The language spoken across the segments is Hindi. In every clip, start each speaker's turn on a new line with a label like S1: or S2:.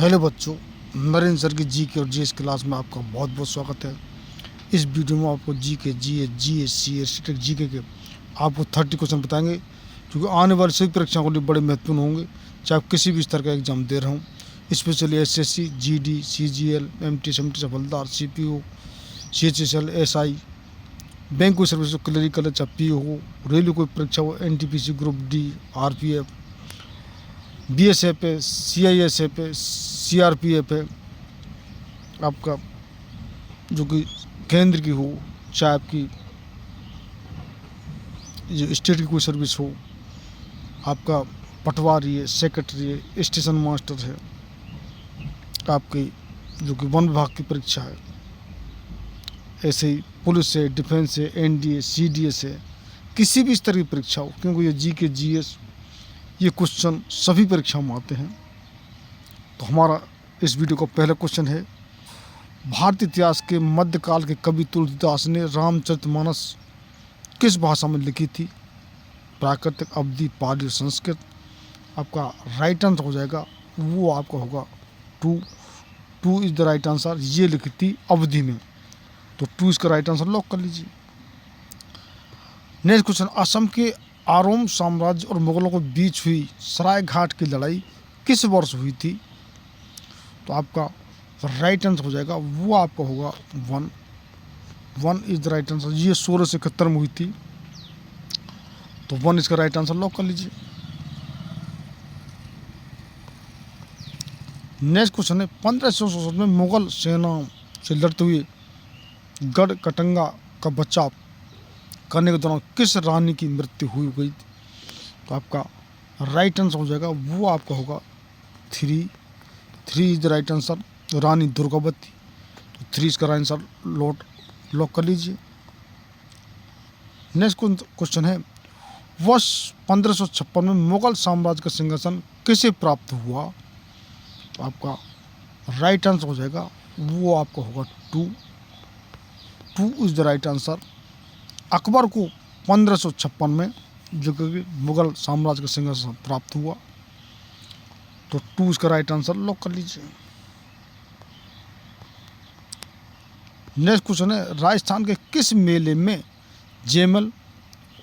S1: हेलो बच्चों, नरेंद्र सर की जी के और जीएस क्लास में आपका बहुत बहुत स्वागत है। इस वीडियो में आपको जी के जीएस स्टैटिक जीके के आपको 30 क्वेश्चन बताएंगे क्योंकि आने वाली सभी परीक्षाओं के लिए बड़े महत्वपूर्ण होंगे। चाहे आप किसी भी स्तर का एग्जाम दे रहे हो, specially SSC, GD, CGL, MT, समटी, सफलदार, सीपीओ, सीएचएसएल, एसआई, बैंक की सर्विस, क्लरिकल, चाहे पीओ हो, रेलवे कोई परीक्षा हो, NTPC, group D, RPF, BSF है, सीआईएसएफ है, सीआरपीएफ है, आपका जो कि केंद्र की हो, चाहे आपकी जो स्टेट की कोई सर्विस हो, आपका पटवारी है, सेक्रेटरी है, स्टेशन मास्टर है, आपकी जो कि वन विभाग की परीक्षा है, ऐसे ही पुलिस है, डिफेंस है, एनडीए, सीडीएस है, किसी भी स्तर की परीक्षा हो, क्योंकि ये जी के जीएस ये क्वेश्चन सभी परीक्षाओं में आते हैं। तो हमारा इस वीडियो का पहला क्वेश्चन है, भारतीय इतिहास के मध्यकाल के कवि तुलसीदास ने रामचरितमानस किस भाषा में लिखी थी? प्राकृतिक, अवधी, पाली, संस्कृत। आपका राइट आंसर हो जाएगा वो आपका होगा two is the right answer. ये लिखी थी अवधी में, तो टू इसका राइट आंसर लॉक कर लीजिए। नेक्स्ट क्वेश्चन, असम के आरोम साम्राज्य और मुगलों के बीच हुई सरायघाट की लड़ाई किस वर्ष हुई थी? तो आपका राइट आंसर हो जाएगा वो आपका होगा one is the right answer. ये 1671 में हुई थी, तो वन इसका राइट आंसर लॉक कर लीजिए। नेक्स्ट क्वेश्चन है, 1567 में मुगल सेना से लड़ते हुए गढ़ कटंगा का बचाव करने के दौरान किस रानी की मृत्यु हुई गई? तो आपका राइट आंसर हो जाएगा वो आपका होगा three is the right answer, Rani Durgavati. तो 3 इसका राइट आंसर लॉक कर लीजिए। नेक्स्ट क्वेश्चन है, वर्ष 1556 में मुगल साम्राज्य का सिंहासन किसे प्राप्त हुआ? तो आपका राइट आंसर हो जाएगा वो आपका होगा two is the right answer. Akbar को 1556 में जो कि मुगल साम्राज्य का सिंहासन प्राप्त हुआ, तो 2 इसका राइट आंसर लॉक कर लीजिए। नेक्स्ट क्वेश्चन है, राजस्थान के किस मेले में जयमल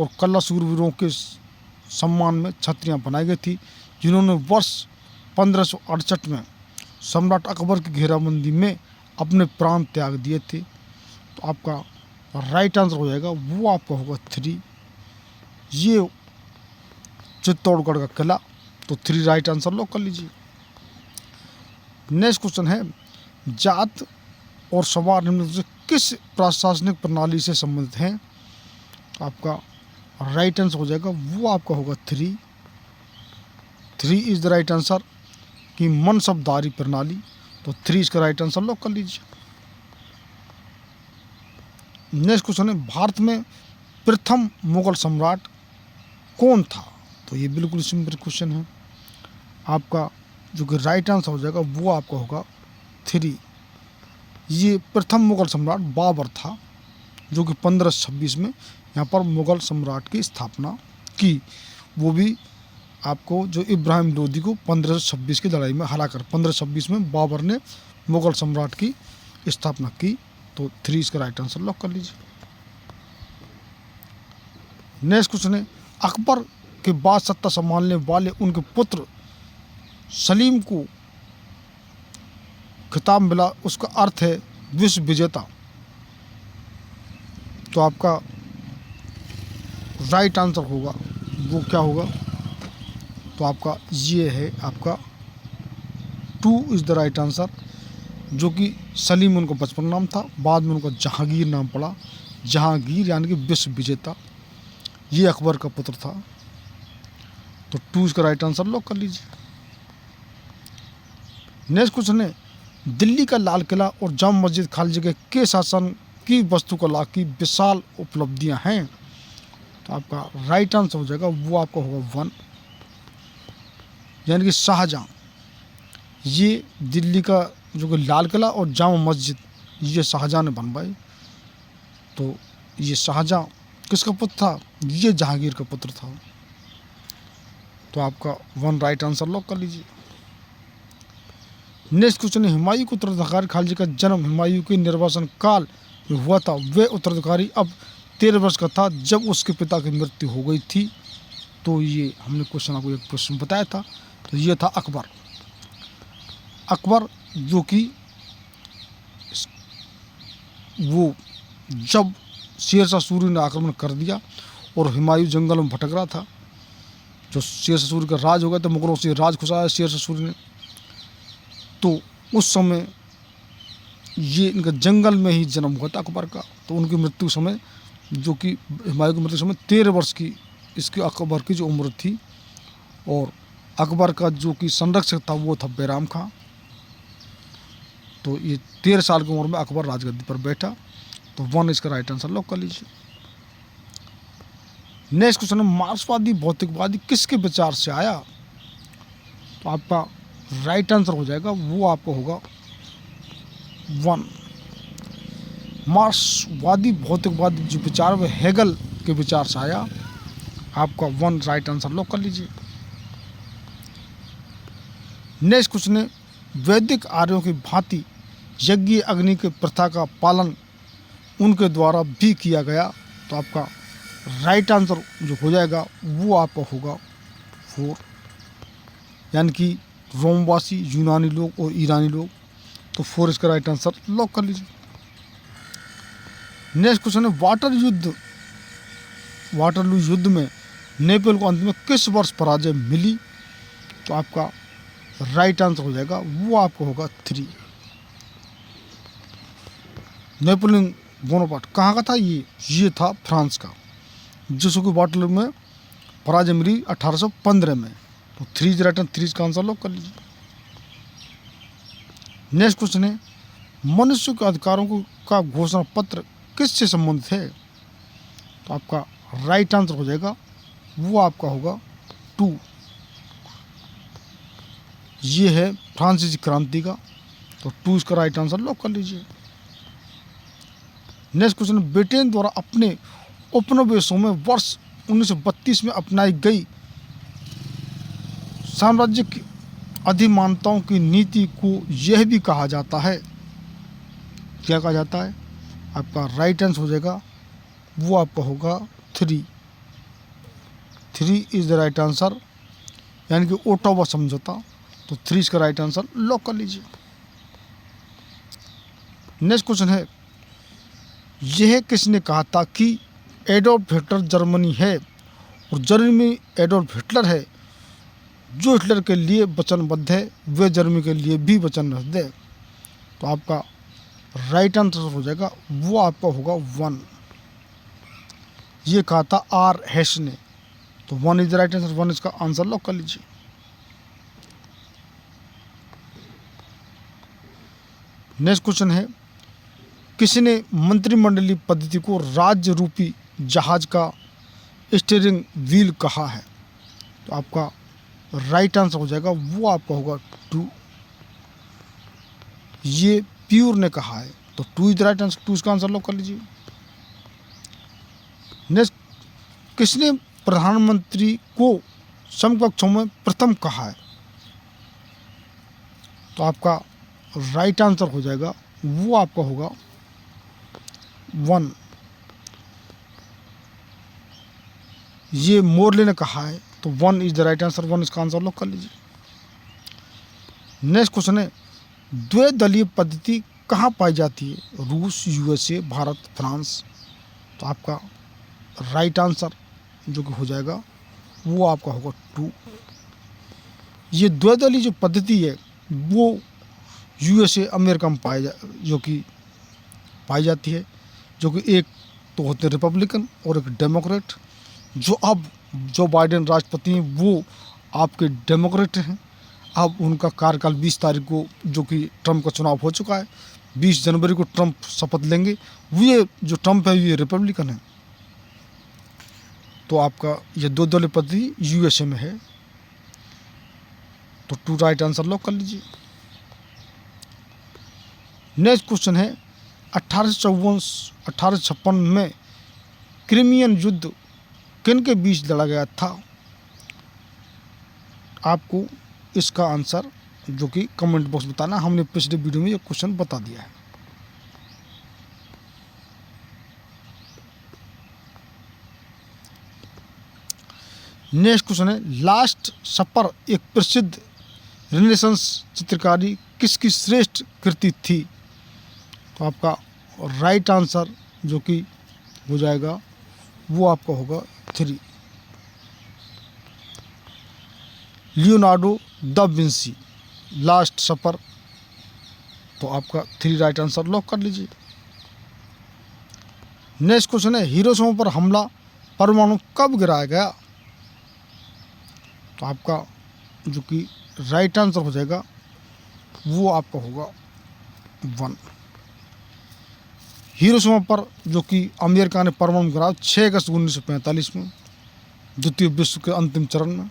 S1: और कल्ला सूरवीरों के सम्मान में छतरियां बनाई गई थी, जिन्होंने वर्ष 1568 में सम्राट अकबर की घेराबंदी में अपने प्राण त्याग दिए थे? तो आपका राइट आंसर हो जाएगा वो आपका होगा 3, ये चित्तौड़गढ़ का किला। तो 3 राइट आंसर लॉक कर लीजिए। नेक्स्ट क्वेश्चन है, जात और सवार निम्नलिखित से किस प्रशासनिक प्रणाली से संबंधित हैं? आपका राइट आंसर हो जाएगा वो आपका होगा 3 इज द राइट आंसर कि मनसबदारी प्रणाली। तो 3 इसका राइट आंसर लॉक कर लीजिए। नेक्स्ट क्वेश्चन है, भारत में प्रथम मुगल सम्राट कौन था? तो ये बिल्कुल सिंपल क्वेश्चन है। आपका जो कि राइट आंसर हो जाएगा वो आपका होगा 3। ये प्रथम मुगल सम्राट बाबर था, जो कि 1526 में यहाँ पर मुगल सम्राट की स्थापना की। वो भी आपको जो इब्राहिम लोदी को 1526 की लड़ाई में हराकर 1526 में बाबर ने मुगल सम्राट की स्थापना की। तो 3 इसका राइट आंसर लॉक कर लीजिए। नेक्स्ट क्वेश्चन है, अकबर के बाद सत्ता संभालने वाले उनके पुत्र सलीम को खिताब मिला, उसका अर्थ है विश्व विजेता। तो आपका राइट आंसर होगा वो क्या होगा? तो आपका ये है आपका 2 इज द राइट आंसर, जो कि सलीम उनका बचपन नाम था, बाद में उनका जहांगीर नाम पड़ा। जहांगीर यानी कि विश्व विजेता, ये अकबर का पुत्र था। तो 2 इसका राइट आंसर लॉक कर लीजिए। नेक्स्ट क्वेश्चन है, दिल्ली का लाल किला और जामा मस्जिद खाली जगह के शासन की वास्तुकला की विशाल उपलब्धियां हैं? तो आपका राइट आंसर हो जाएगा वो आपका होगा 1, यानी कि शाहजहां। ये दिल्ली का जो कि लाल किला और जामा मस्जिद ये शाहजहां ने बनवाई। तो ये शाहजहां किसका पुत्र था? ये जहांगीर का पुत्र था। तो आपका 1 राइट आंसर लॉक कर लीजिए। नेक्स्ट क्वेश्चन है, हुमायूं के उत्तराधिकारी खालजी का जन्म हुमायूं के निर्वासन काल में हुआ था। वह उत्तराधिकारी अब 13 वर्ष का था जब उसके पिता की मृत्यु हो गई थी। तो ये हमने क्वेश्चन आपको एक प्रश्न बताया था, तो ये था अकबर। अकबर जो कि वो जब शेरशाह सूरी ने आक्रमण कर दिया और हुमायूं जंगल में भटक रहा था, जो शेरशाह सूरी का राज हो गया था, मुगलों से राज खुसाया शेरशाह सूरी ने, तो उस समय ये इनका जंगल में ही जन्म हुआ था अकबर का। तो उनकी मृत्यु समय, जो कि हुमायूं की मृत्यु समय 13 वर्ष की इसकी अकबर की जो उम्र थी, और अकबर का जो कि संरक्षक था वो था बैराम खां। तो ये 13 साल की उम्र में अकबर राजगद्दी पर बैठा। तो 1 इसका राइट आंसर लॉक कर लीजिए। नेक्स्ट क्वेश्चन है, मार्क्सवादी भौतिकवादी किसके विचार से आया? तो आपका राइट आंसर हो जाएगा, वो आपका होगा 1। मार्क्सवादी भौतिकवादी जो विचार वो हेगल के विचार से आया। आपका 1 राइट आंसर लॉक कर लीजिए। नेक्स्ट क्वेश्चन है, वैदिक आर्यों की भांति यज्ञ अग्नि की प्रथा का पालन उनके द्वारा भी किया गया। तो आपका राइट आंसर जो हो जाएगा वो आपका होगा 4, यानी कि रोमवासी, यूनानी लोग और ईरानी लोग। तो 4 इसका राइट आंसर लॉक कर लीजिए। नेक्स्ट क्वेश्चन है, वाटरलू युद्ध में नेपोलियन को अंत में किस वर्ष पराजय मिली? तो आपका राइट आंसर हो जाएगा, वो आपको होगा 3। नेपोलियन बोनापार्ट कहाँ का था? ये था फ्रांस का, जिसको वाटरलू में पराजय मिली 1815 में। तो 3 इज राइट आंसर, 3 का आंसर लॉक कर लीजिए। नेक्स्ट क्वेश्चन है, मनुष्य के अधिकारों का घोषणा पत्र किससे संबंधित है? तो आपका राइट आंसर हो जाएगा, वो आपका होगा 2। ये है फ्रांसीसी क्रांति का। तो 2 इसका राइट आंसर लॉक कर लीजिए। नेक्स्ट क्वेश्चन, ब्रिटेन द्वारा अपने उपनिवेशों में वर्ष 1932 में अपनाई गई साम्राज्यिक अधिमानताओं की नीति को यह भी कहा जाता है। क्या कहा जाता है? आपका राइट आंसर हो जाएगा, वो आपका होगा 3। 3 इज द राइट आंसर, यानी कि ओटावा समझौता। तो 3 इसका राइट आंसर लॉक कर लीजिए। नेक्स्ट क्वेश्चन है, यह किसने कहा था कि एडोल्फ हिटलर जर्मनी है और जर्मनी में एडोल्फ हिटलर है? जो हिटलर के लिए वचनबद्ध है वे जर्मनी के लिए भी वचनबद्ध है। तो आपका राइट आंसर हो जाएगा, वो आपका होगा 1। ये कहा था आर हेस ने। तो 1 इज द राइट आंसर, 1 इसका आंसर लॉक कर लीजिए। नेक्स्ट क्वेश्चन है, किसने मंत्रिमंडलीय पद्धति को राज्य रूपी जहाज का स्टीयरिंग व्हील कहा है? तो आपका राइट आंसर हो जाएगा, वो आपका होगा 2। ये प्यूर ने कहा है। तो 2 इज द राइट आंसर, 2 इसका आंसर लॉक कर लीजिए। नेक्स्ट, किसने प्रधानमंत्री को समकक्षों में प्रथम कहा है? तो आपका राइट आंसर हो जाएगा, वो आपका होगा 1। ये मोरले ने कहा है। तो 1 इज द राइट आंसर, 1 इसका आंसर लॉक कर लीजिए। नेक्स्ट क्वेश्चन है, द्विदलीय पद्धति कहाँ पाई जाती है? रूस, यूएसए, भारत, फ्रांस। तो आपका राइट आंसर जो कि हो जाएगा वो आपका होगा 2। ये द्विदलीय जो पद्धति है वो यूएसए, अमेरिका में जो कि पाई जाती है, जो कि एक तो होते हैं रिपब्लिकन और एक डेमोक्रेट। जो अब जो बाइडेन राष्ट्रपति हैं वो आपके डेमोक्रेट हैं। अब उनका कार्यकाल 20 तारीख को, जो कि ट्रंप का चुनाव हो चुका है, 20 जनवरी को ट्रंप शपथ लेंगे। ये जो ट्रंप है ये रिपब्लिकन है। तो आपका ये 2 दलीय पद्धति यूएसए में है। तो 2 राइट आंसर लॉक कर लीजिए। नेक्स्ट क्वेश्चन है, 1856 में क्रिमियन युद्ध किन के बीच लड़ा गया था? आपको इसका आंसर जो कि कमेंट बॉक्स बताना। हमने पिछले वीडियो में ये क्वेश्चन बता दिया है। नेक्स्ट क्वेश्चन है, लास्ट सपर एक प्रसिद्ध रेनेसांस चित्रकारी किसकी श्रेष्ठ कृति थी? तो आपका राइट आंसर जो कि हो जाएगा वो आपका होगा 3, लियोनार्डो दा विंसी, लास्ट सपर। तो आपका 3 राइट आंसर लॉक कर लीजिए। नेक्स्ट क्वेश्चन है, हिरोशिमा पर हमला परमाणु कब गिराया गया? तो आपका जो कि राइट आंसर हो जाएगा वो आपका होगा 1, हिरोशिमा पर जो कि अमेरिका ने परमाणु गिराया 6 अगस्त 1945 में, द्वितीय विश्व के अंतिम चरण में।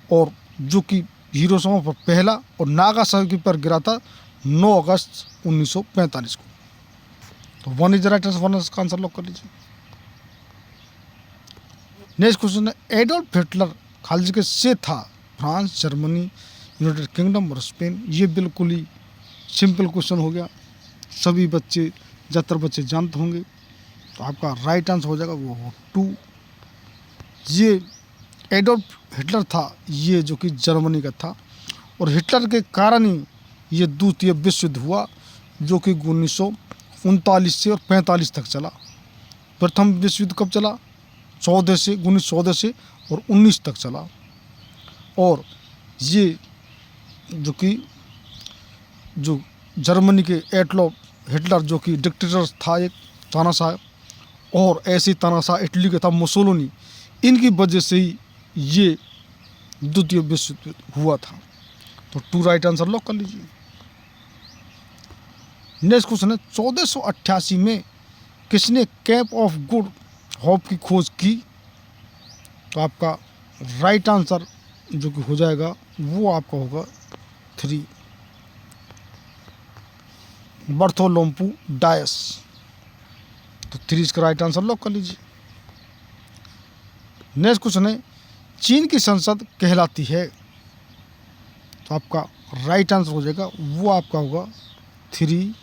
S1: और जो कि हिरोशिमा पर पहला और नागासाकी पर गिरा था 9 अगस्त 1945 को। तो 1 इज राइट आंसर, 1 का आंसर लॉक कर लीजिए। नेक्स्ट क्वेश्चन है, एडोल्फ हिटलर खाली जगह से था फ्रांस, जर्मनी, यूनाइटेड किंगडम और स्पेन? ये बिल्कुल ही सिंपल क्वेश्चन हो गया, सभी बच्चे ज़्यादातर बच्चे जानते होंगे। तो आपका राइट आंसर हो जाएगा वो 2। ये एडोल्फ हिटलर था, ये जो कि जर्मनी का था, और हिटलर के कारण ही ये द्वितीय विश्व युद्ध हुआ जो कि 1939 से और 45 तक चला। प्रथम विश्व युद्ध कब चला? 1914 से और 19 तक चला। और ये जो कि जो जर्मनी के एडोल्फ हिटलर जो कि डिक्टेटर था, एक तानाशाह, और ऐसे तानाशाह इटली का था मुसोलिनी, इनकी वजह से ही ये द्वितीय विश्व युद्ध हुआ था। तो 2 राइट आंसर लॉक कर लीजिए। नेक्स्ट क्वेश्चन है, 1488 में किसने कैप ऑफ गुड होप की खोज की? तो आपका राइट आंसर जो कि हो जाएगा वो आपका होगा 3, बर्थोलोम्पू डायस। तो 3 इसका राइट आंसर लॉक कर लीजिए। नेक्स्ट क्वेश्चन है, चीन की संसद कहलाती है? तो आपका राइट आंसर हो जाएगा वो आपका होगा 3,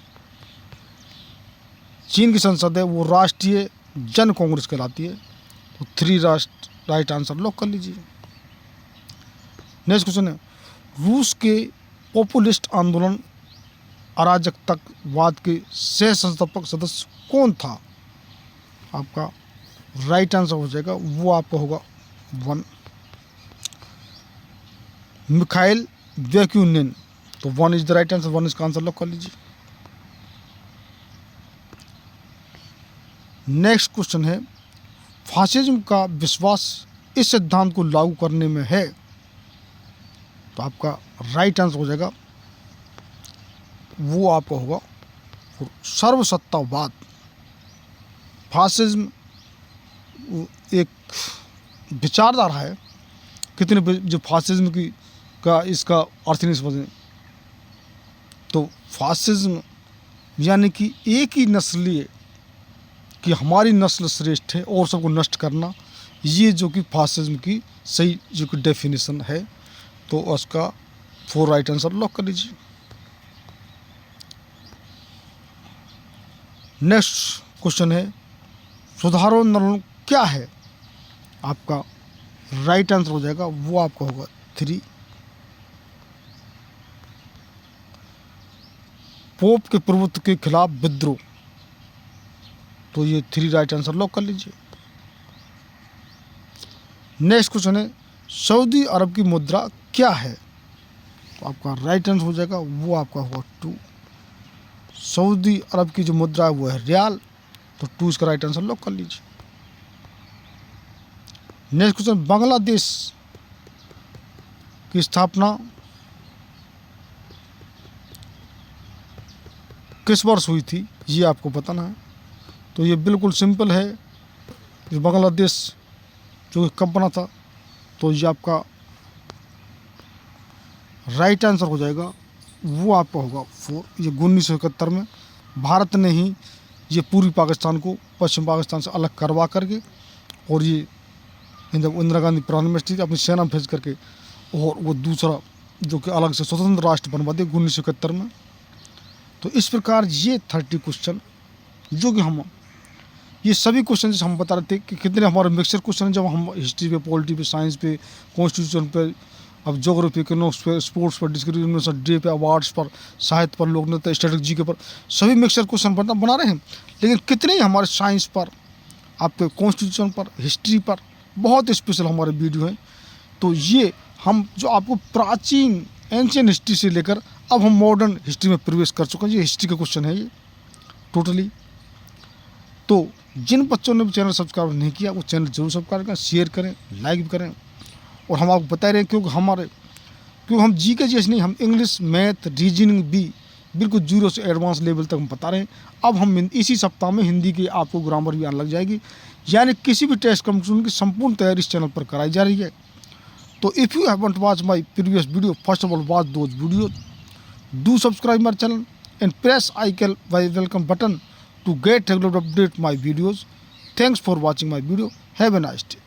S1: चीन की संसद है वो राष्ट्रीय जन कांग्रेस कहलाती है। तो 3 राइट आंसर लॉक कर लीजिए। नेक्स्ट क्वेश्चन है, रूस के पॉपुलिस्ट आंदोलन अराजकतावाद के सह संस्थापक सदस्य कौन था? आपका राइट आंसर हो जाएगा वो आपका होगा 1, मिखाइल बैक्यूनिन। तो 1 इज द राइट आंसर, 1 इसका आंसर लॉक कर लीजिए। नेक्स्ट क्वेश्चन है, फासिज्म का विश्वास इस सिद्धांत को लागू करने में है? तो आपका राइट आंसर हो जाएगा वो आपका होगा सर्वसत्तावाद। फासिज्म एक विचारधारा है, कितने जो फासिज्म की का इसका अर्थ नहीं समझें। तो फासिज्म यानी कि एक ही नस्लीय कि हमारी नस्ल श्रेष्ठ है और सबको नष्ट करना, ये जो कि फासिज्म की सही जो कि डेफिनेशन है। तो उसका 4 राइट आंसर लॉक कर लीजिए। नेक्स्ट क्वेश्चन है, सुधारोन्मुलन क्या है? आपका राइट आंसर हो जाएगा वो आपका होगा 3, पोप के प्रभुत्व के खिलाफ विद्रोह। तो ये 3 राइट आंसर लॉक कर लीजिए। नेक्स्ट क्वेश्चन है, सऊदी अरब की मुद्रा क्या है? तो आपका राइट आंसर हो जाएगा वो आपका होगा 2, सऊदी अरब की जो मुद्रा है वो है रियाल। तो 2 इसका राइट आंसर लॉक कर लीजिए। नेक्स्ट क्वेश्चन, बांग्लादेश की स्थापना किस वर्ष हुई थी? ये आपको बताना है। तो ये बिल्कुल सिंपल है, जो बांग्लादेश जो कब बना था। तो ये आपका राइट आंसर हो जाएगा वो आपका होगा 4, ये 1971 में भारत ने ही ये पूर्वी पाकिस्तान को पश्चिम पाकिस्तान से अलग करवा करके, और ये जब इंदिरा गांधी प्रधानमंत्री थी अपनी सेना भेज करके, और वो दूसरा जो कि अलग से स्वतंत्र राष्ट्र बनवा दे 1971 में। तो इस प्रकार ये 30 क्वेश्चन जो कि हम ये सभी क्वेश्चन जैसे हम बता रहे थे कि कितने हमारे मिक्सचर क्वेश्चन जब हम हिस्ट्री पे, पॉलिटी पे, साइंस पे, कॉन्स्टिट्यूशन पे, अब ज्योग्राफी, इकोनॉमिक्स पे, स्पोर्ट्स पर, डिस्क्रिमिनेशन डे पे, अवार्ड्स पर, साहित्य पर, लोक नृत्य, स्ट्रेटेजी के पर सभी मिक्सचर क्वेश्चन बना रहे हैं। लेकिन कितने ही हमारे साइंस पर, आपके कॉन्स्टिट्यूशन पर, हिस्ट्री पर बहुत स्पेशल हमारे वीडियो हैं। तो ये हम जो आपको प्राचीन एंशियंट हिस्ट्री से लेकर अब हम मॉडर्न हिस्ट्री में प्रवेश कर चुके हैं। ये हिस्ट्री का क्वेश्चन है ये टोटली। तो जिन बच्चों ने भी चैनल सब्सक्राइब नहीं किया वो चैनल जरूर सब्सक्राइब करें, शेयर करें, लाइक भी करें। और हम आपको बता रहे हैं क्योंकि हम GK जीएस नहीं, हम इंग्लिश, मैथ, रीजनिंग भी बिल्कुल 0 से एडवांस लेवल तक हम बता रहे हैं। अब हम इसी सप्ताह में हिंदी की आपको ग्रामर भी आने लग जाएगी, यानी किसी भी टेस्ट कंपटीशन की संपूर्ण तैयारी इस चैनल पर कराई जा रही है। तो if you haven't watch my previous video, first of all watch those video, do subscribe my channel and press icon welcome button to get regular update my videos. Thanks for watching my video. Have a nice day.